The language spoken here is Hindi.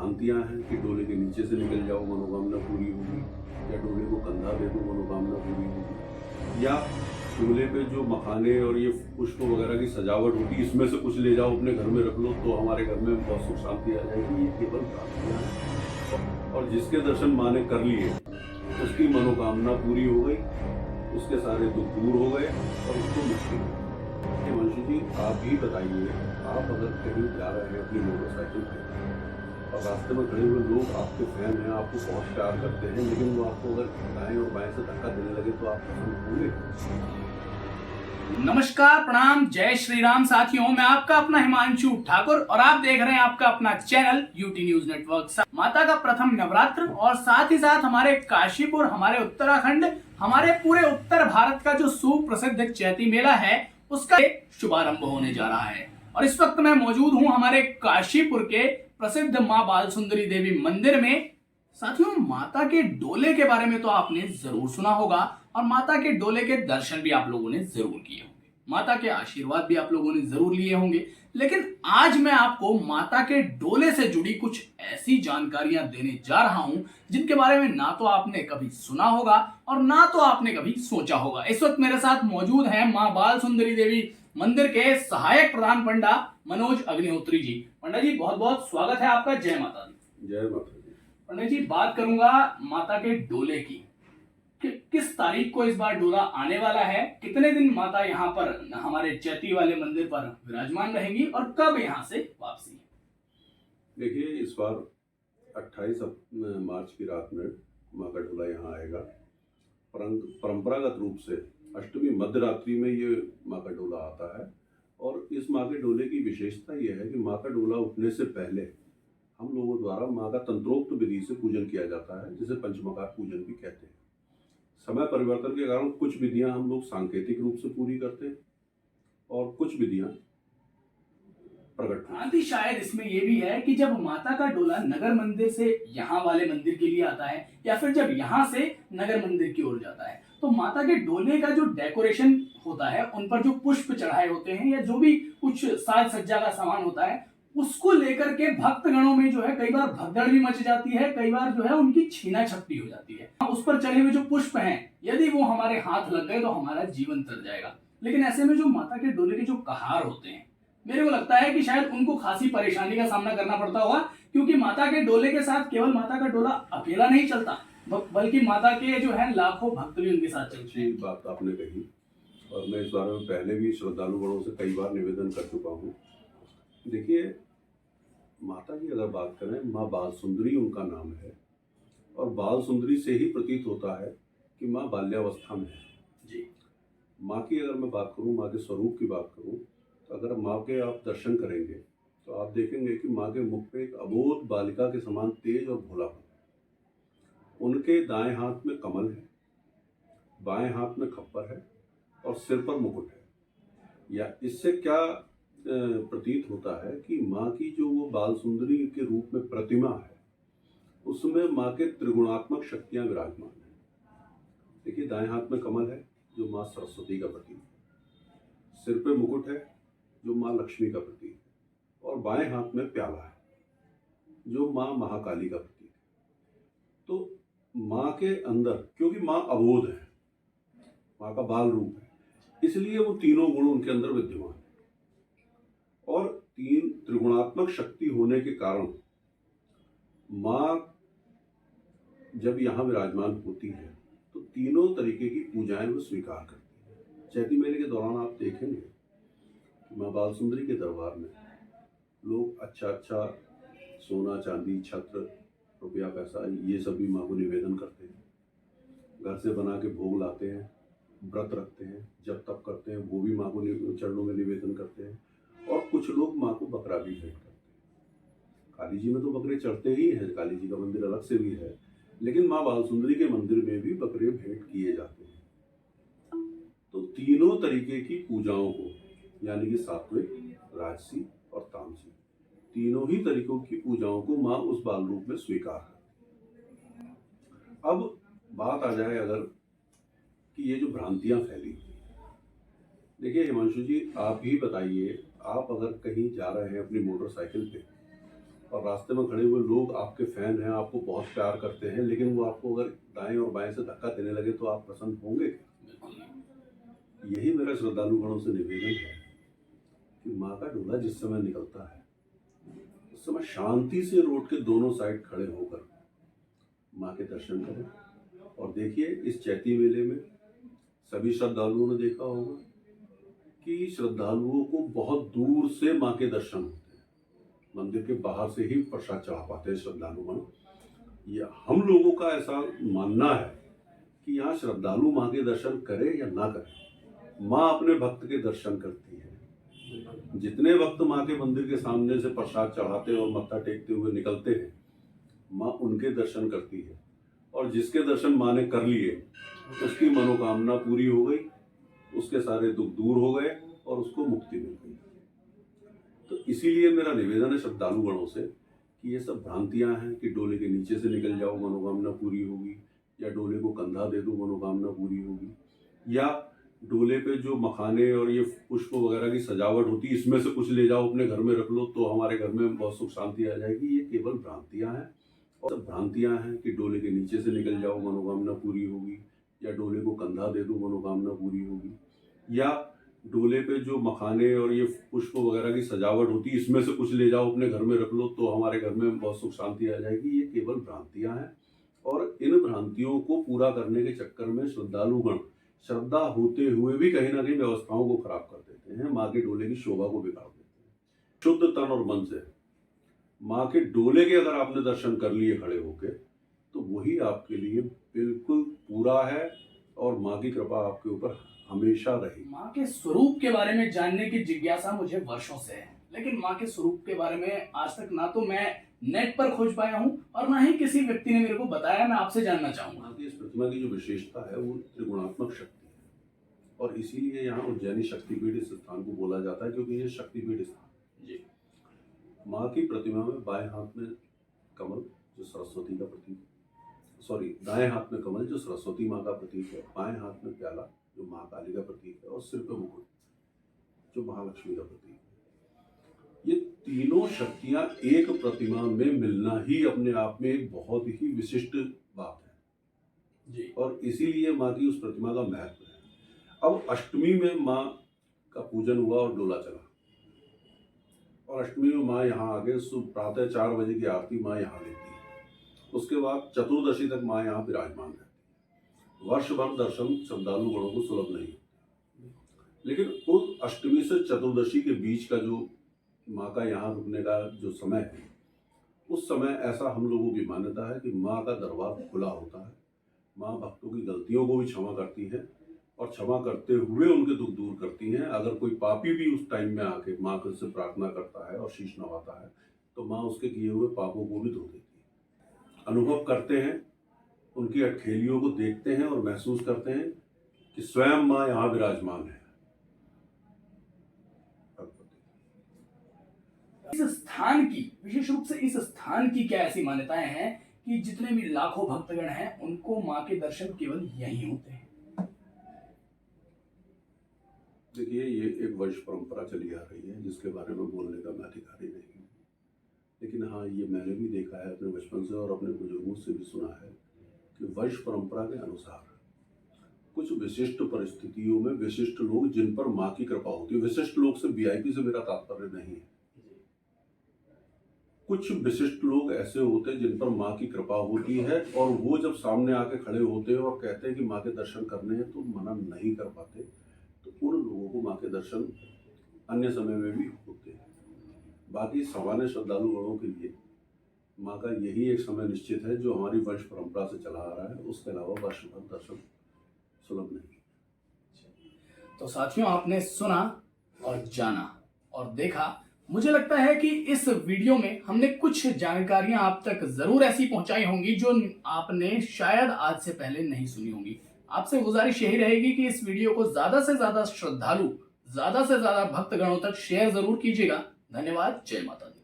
भ्रांतियां हैं कि डोले के नीचे से निकल जाओ मनोकामना पूरी होगी, या डोले को कंधा दे दो मनोकामना पूरी होगी, या डोले पे जो मखाने और ये पुष्प वगैरह की सजावट होती है इसमें से कुछ ले जाओ अपने घर में रख लो तो हमारे घर में बहुत सुख शांति आ जाएगी। ये केवल भ्रांतियां हैं और जिसके दर्शन माँ ने कर लिए उसकी मनोकामना पूरी हो गई, उसके सारे दुख दूर हो गए और उसको मुक्ति मिली। हिमांशु जी, आप ही बताइए, आप अगर कहीं जा रहे हैं अपनी मोटरसाइकिल पे और रास्ते में खड़े हुए लोग आपके फैन हैं, आपको बहुत प्यार करते हैं, लेकिन वो आपको अगर दाएं और बाएं से धक्का देने लगे तो आप पसंद होंगे? नमस्कार, प्रणाम, जय श्री राम साथियों। मैं आपका अपना हिमांशु ठाकुर और आप देख रहे हैं आपका अपना चैनल यूटी न्यूज नेटवर्क। माता का प्रथम नवरात्र और साथ ही साथ हमारे काशीपुर, हमारे उत्तराखंड, हमारे पूरे उत्तर भारत का जो सुप्रसिद्ध चैती मेला है उसका शुभारंभ होने जा रहा है। और इस वक्त मैं मौजूद हूं हमारे काशीपुर के प्रसिद्ध मां बाल सुंदरी देवी मंदिर में। साथियों, माता के डोले के बारे में तो आपने जरूर सुना होगा और माता के डोले के दर्शन भी आप लोगों ने जरूर किए होंगे, माता के आशीर्वाद भी आप लोगों ने जरूर लिए होंगे। लेकिन आज मैं आपको माता के डोले से जुड़ी कुछ ऐसी जानकारियां देने जा रहा हूं जिनके बारे में ना तो आपने कभी सुना होगा और ना तो आपने कभी सोचा होगा। इस वक्त मेरे साथ मौजूद हैं मां बाल सुंदरी देवी मंदिर के सहायक प्रधान पंडा मनोज अग्निहोत्री जी। पंडा जी, बहुत बहुत स्वागत है आपका। जय माता दी। जय माता दी। पंडित जी, बात करूंगा माता के डोले की कि किस तारीख को इस बार डोला आने वाला है, कितने दिन माता यहाँ पर हमारे चैती वाले मंदिर पर विराजमान रहेंगी और कब यहाँ से वापसी? देखिए, इस बार 28 मार्च की रात में माँ का डोला यहाँ आएगा। परंपरागत रूप से अष्टमी मध्य रात्रि में ये माँ का डोला आता है और इस माँ के डोले की विशेषता यह है कि माँ का डोला उठने से पहले हम लोगों द्वारा माँ का तंत्रोक्त विधि से पूजन किया जाता है, जिसे पंचमकार पूजन भी कहते हैं। समय परिवर्तन के कारण कुछ विधियां हम लोग सांकेतिक रूप से पूरी करते हैं और कुछ विधियां प्रकट। भ्रांति शायद इसमें यह भी है कि जब माता का डोला नगर मंदिर से यहाँ वाले मंदिर के लिए आता है या फिर जब यहाँ से नगर मंदिर की ओर जाता है तो माता के डोले का जो डेकोरेशन होता है, उन पर जो पुष्प चढ़ाए होते हैं या जो भी कुछ साज सज्जा का सामान होता है, उसको लेकर के भक्तगणों में जो है कई बार भगदड़ भी मच जाती है, कई बार जो है उनकी छीना झपटी हो जाती है। उस पर चढ़े हुए जो पुष्प हैं, यदि वो हमारे हाथ लग गए तो हमारा जीवन तर जाएगा। लेकिन ऐसे में जो माता के डोले के जो कहार होते हैं, मेरे को लगता है कि शायद उनको खासी परेशानी का सामना करना पड़ता होगा, क्योंकि माता के डोले के साथ केवल माता का डोला अकेला नहीं चलता, बल्कि माता के जो है लाखों भक्त भी उनके साथ चलते हैं। बात आपने कही और मैं इस बारे में पहले भी श्रद्धालु गणों से कई बार निवेदन कर चुका हूँ। देखिए, माता की अगर बात करें, माँ बाल सुंदरी उनका नाम है और बाल सुंदरी से ही प्रतीत होता है कि माँ बाल्यावस्था में है जी। माँ की अगर मैं बात करूँ, माँ के स्वरूप की बात करूँ, तो अगर माँ के आप दर्शन करेंगे तो आप देखेंगे कि माँ के मुख पे एक अबोध बालिका के समान तेज और भोलापन है। उनके दाएं हाथ में कमल है, बाएं हाथ में खप्पर है और सिर पर मुकुट है। या इससे क्या प्रतीत होता है कि माँ की जो वो बाल सुंदरी के रूप में प्रतिमा है, उसमें माँ के त्रिगुणात्मक शक्तियां विराजमान है। देखिए, दाएं हाथ में कमल है जो माँ सरस्वती का प्रतीक है, सिर पे मुकुट है जो माँ लक्ष्मी का प्रतीक है और बाएं हाथ में प्याला है जो माँ महाकाली का प्रतीक है। तो माँ के अंदर, क्योंकि माँ अबोध है, माँ का बाल रूप है, इसलिए वो तीनों गुण उनके अंदर विद्यमान है और तीन त्रिगुणात्मक शक्ति होने के कारण माँ जब यहाँ विराजमान होती है तो तीनों तरीके की पूजाएं वो स्वीकार करती है। चैती मेले के दौरान आप देखेंगे कि माँ बाल सुंदरी के दरबार में लोग अच्छा सोना चांदी छत्र रुपया पैसा ये सब भी माँ को निवेदन करते हैं, घर से बना के भोग लाते हैं, व्रत रखते हैं, जब तप करते हैं, वो भी माँ को चरणों में निवेदन करते हैं और कुछ लोग माँ को बकरा भी भेंट करते हैं। काली जी में तो बकरे चढ़ते ही हैं, काली जी का मंदिर अलग से भी है, लेकिन माँ बाल सुंदरी के मंदिर में भी बकरे भेंट किए जाते हैं। तो तीनों तरीके की पूजाओं को, यानी कि सात्विक, राजसी और तामसी, तीनों ही तरीकों की पूजाओं को माँ उस बाल रूप में स्वीकार करती है। अब बात आ जाए अगर कि ये जो भ्रांतियां फैली, देखिए हिमांशु जी, आप ही बताइए, आप अगर कहीं जा रहे हैं अपनी मोटरसाइकिल पे और रास्ते में खड़े हुए लोग आपके फैन हैं, आपको बहुत प्यार करते हैं, लेकिन वो आपको अगर दाएं और बाएं से धक्का देने लगे तो आप प्रसन्न होंगे? यही मेरा श्रद्धालु गणों से निवेदन है कि माँ का डोला जिस समय निकलता है उस समय शांति से रोड के दोनों साइड खड़े होकर माँ के दर्शन करें। और देखिए, इस चैती मेले में सभी श्रद्धालुओं ने देखा होगा कि श्रद्धालुओं को बहुत दूर से माँ के दर्शन होते हैं। मंदिर के बाहर से ही प्रसाद चढ़ा पाते हैं श्रद्धालुगण। या हम लोगों का ऐसा मानना है कि यहाँ श्रद्धालु माँ के दर्शन करे या ना करे, माँ अपने भक्त के दर्शन करती है। जितने भक्त माँ के मंदिर के सामने से प्रसाद चढ़ाते और मत्था टेकते हुए निकलते हैं, माँ उनके दर्शन करती है। और जिसके दर्शन माँ ने कर लिए उसकी मनोकामना पूरी हो गई, उसके सारे दुख दूर हो गए और उसको मुक्ति मिल गई। तो इसीलिए मेरा निवेदन है श्रद्धालु गणों से कि ये सब भ्रांतियां हैं कि डोले के नीचे से निकल जाओ मनोकामना पूरी होगी, या डोले को कंधा दे दो मनोकामना पूरी होगी, या डोले पे जो मखाने और ये पुष्प वगैरह की सजावट होती है इसमें से कुछ ले जाओ अपने घर में रख लो तो हमारे घर में बहुत सुख शांति आ जाएगी। ये केवल भ्रांतियां हैं। और सब भ्रांतियां हैं कि डोले के नीचे से निकल जाओ मनोकामना पूरी होगी, या डोले को कंधा दे दो मनोकामना पूरी होगी, या डोले पे जो मखाने और ये पुष्प वगैरह की सजावट होती है इसमें से कुछ ले जाओ अपने घर में रख लो तो हमारे घर में बहुत सुख शांति आ जाएगी। ये केवल भ्रांतियां हैं। और इन भ्रांतियों को पूरा करने के चक्कर में श्रद्धालुगण श्रद्धा होते हुए भी कहीं ना कहीं व्यवस्थाओं को खराब कर देते हैं, माँ के डोले की शोभा को बिगाड़ देते हैं। शुद्ध तन और मन से माँ के डोले के अगर आपने दर्शन कर लिए खड़े होके तो वही आपके लिए बिल्कुल पूरा है और माँ की कृपा आपके ऊपर हमेशा रहेगी। माँ के स्वरूप के बारे में जानने की जिज्ञासा मुझे वर्षों से है, लेकिन माँ के स्वरूप के बारे में आज तक ना तो मैं नेट पर खोज पाया हूँ और ना ही किसी व्यक्ति ने मेरे को बताया। मैं आपसे जानना चाहूंगा। माँ की इस प्रतिमा की जो विशेषता है वो त्रिगुणात्मक शक्ति है और इसीलिए यहाँ उज्जैनी शक्तिपीठ इस स्थान को बोला जाता है, क्योंकि ये शक्तिपीठ स्थान जी। माँ की प्रतिमा में बाएं हाथ में कमल जो सरस्वती का प्रतीक, दाएं हाथ में कमल जो सरस्वती माँ का प्रतीक है, बाएं हाथ में प्याला जो माँ काली का प्रतीक है और सिर पे मुकुट जो महालक्ष्मी का प्रतीक है। ये तीनों शक्तियां एक प्रतिमा में मिलना ही अपने आप में एक बहुत ही विशिष्ट बात है जी। और इसीलिए माँ की उस प्रतिमा का महत्व है। अब अष्टमी में माँ का पूजन हुआ और डोला चला और अष्टमी में माँ यहाँ आगे प्रातः 4 बजे की आरती माँ यहाँ लेती है। उसके बाद चतुर्दशी तक माँ यहाँ विराजमान रहती है। वर्ष भर दर्शन श्रद्धालु गणों को सुलभ नहीं, लेकिन उस अष्टमी से चतुर्दशी के बीच का जो माँ का यहाँ रुकने का जो समय है, उस समय ऐसा हम लोगों की मान्यता है कि माँ का दरबार खुला होता है। माँ भक्तों की गलतियों को भी क्षमा करती है और क्षमा करते हुए उनके दुख दूर करती हैं। अगर कोई पापी भी उस टाइम में आके माँ से प्रार्थना करता है और शीश नवाता है तो माँ उसके किए हुए पापों को भी धो देती है। अनुभव करते हैं, उनकी अटखेलियों को देखते हैं और महसूस करते हैं कि स्वयं माँ यहाँ विराजमान है। इस स्थान की, विशेष रूप से इस स्थान की क्या ऐसी मान्यताएं हैं कि जितने भी लाखों भक्तगण हैं उनको माँ के दर्शन केवल यहीं होते हैं? देखिए, ये एक वंश परंपरा चली आ रही है जिसके बारे में बोलने का मैं अधिकारी नहीं हूँ, लेकिन हाँ, ये मैंने भी देखा है अपने बचपन से और अपने बुजुर्गों से भी सुना है कि वंश परंपरा के अनुसार कुछ विशिष्ट परिस्थितियों में विशिष्ट लोग जिन पर माँ की कृपा होती है, विशिष्ट लोग से वीआईपी से मेरा तात्पर्य नहीं है, कुछ विशिष्ट लोग ऐसे होते हैं जिन पर माँ की कृपा होती है और वो जब सामने आके खड़े होते हैं और कहते हैं कि माँ के दर्शन करने हैं तो मना नहीं कर पाते, तो उन लोगों को माँ के दर्शन अन्य समय में भी होते हैं। बाकी सामान्य श्रद्धालु गणों के लिए माँ का यही एक समय निश्चित है जो हमारी वंश परंपरा से चला आ रहा है, उसके अलावा वर्ष भर दर्शन सुलभ नहीं। तो साथियों, आपने सुना और जाना और देखा। मुझे लगता है कि इस वीडियो में हमने कुछ जानकारियां आप तक जरूर ऐसी पहुंचाई होंगी जो आपने शायद आज से पहले नहीं सुनी होंगी। आपसे गुजारिश यही रहेगी कि इस वीडियो को ज्यादा से ज्यादा श्रद्धालु, ज्यादा से ज्यादा भक्तगणों तक शेयर जरूर कीजिएगा। धन्यवाद। जय माता दी।